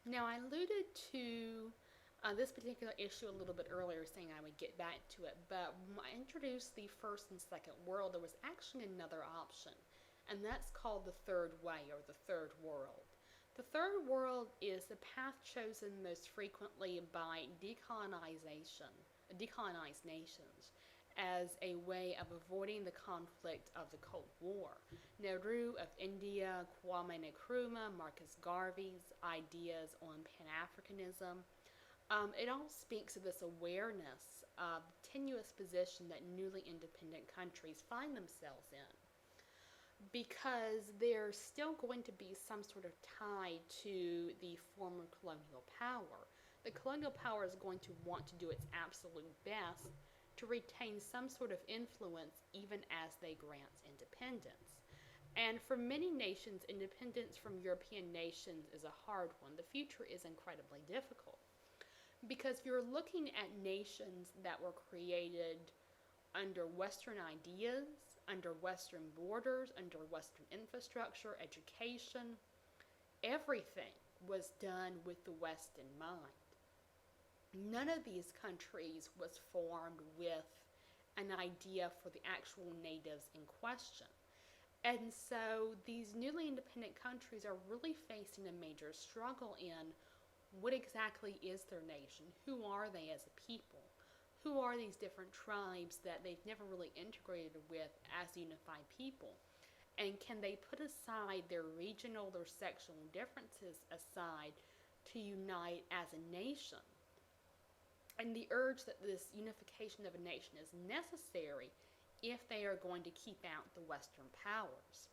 Now, I alluded to this particular issue a little bit earlier, saying I would get back to it, but when I introduced the first and second world, there was actually another option, and that's called the third way or the third world. The third world is the path chosen most frequently by decolonized nations as a way of avoiding the conflict of the Cold War. Nehru of India, Kwame Nkrumah, Marcus Garvey's ideas on Pan-Africanism, it all speaks of this awareness of the tenuous position that newly independent countries find themselves in, because there's still going to be some sort of tie to the former colonial power. The colonial power is going to want to do its absolute best to retain some sort of influence even as they grant independence. And for many nations, independence from European nations is a hard one. The future is incredibly difficult because you're looking at nations that were created under Western ideas, under Western borders, under Western infrastructure, education. Everything was done with the West in mind. None of these countries was formed with an idea for the actual natives in question. And so these newly independent countries are really facing a major struggle in what exactly is their nation? Who are they as a people? Who are these different tribes that they've never really integrated with as unified people? And can they put aside their regional, their sectional differences aside to unite as a nation? And the urge that this unification of a nation is necessary if they are going to keep out the Western powers.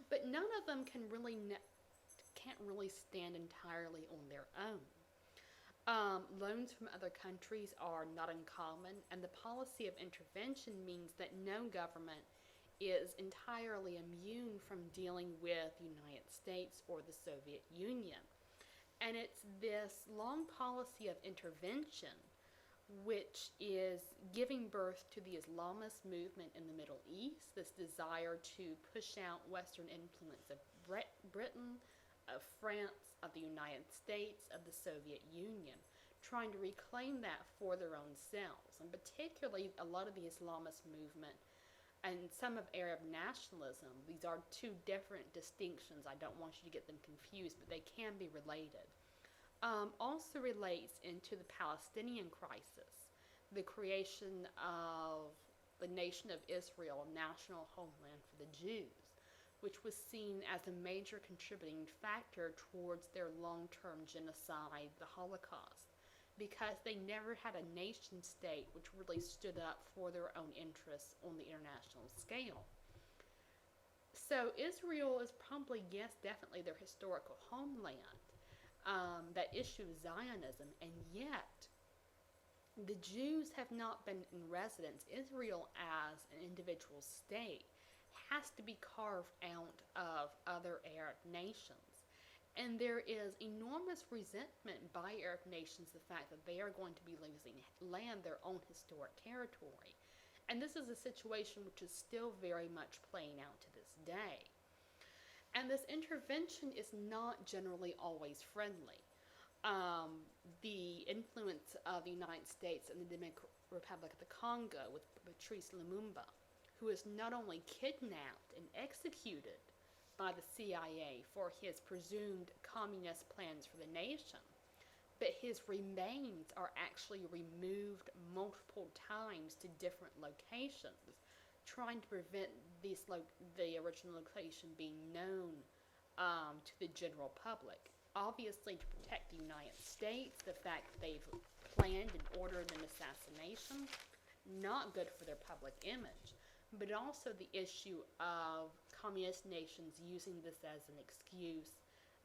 But none of them can't really stand entirely on their own. Loans from other countries are not uncommon, and the policy of intervention means that no government is entirely immune from dealing with the United States or the Soviet Union. And it's this long policy of intervention which is giving birth to the Islamist movement in the Middle East, this desire to push out Western influence of Britain, of France, of the United States, of the Soviet Union, trying to reclaim that for their own selves. And particularly a lot of the Islamist movement and some of Arab nationalism, these are two different distinctions. I don't want you to get them confused, but they can be related. Also relates into the Palestinian crisis, the creation of the nation of Israel, a national homeland for the Jews, which was seen as a major contributing factor towards their long-term genocide, the Holocaust, because they never had a nation state which really stood up for their own interests on the international scale. So Israel is probably, yes, definitely their historical homeland, that issue of Zionism, and yet the Jews have not been in residence. Israel as an individual state has to be carved out of other Arab nations. And there is enormous resentment by Arab nations the fact that they are going to be losing land, their own historic territory. And this is a situation which is still very much playing out to this day. And this intervention is not generally always friendly. The influence of the United States and the Democratic Republic of the Congo with Patrice Lumumba, who is not only kidnapped and executed by the CIA for his presumed communist plans for the nation, but his remains are actually removed multiple times to different locations, trying to prevent the original location being known to the general public. Obviously, to protect the United States, the fact that they've planned and ordered an assassination, not good for their public image, but also the issue of communist nations using this as an excuse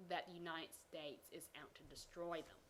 that the United States is out to destroy them.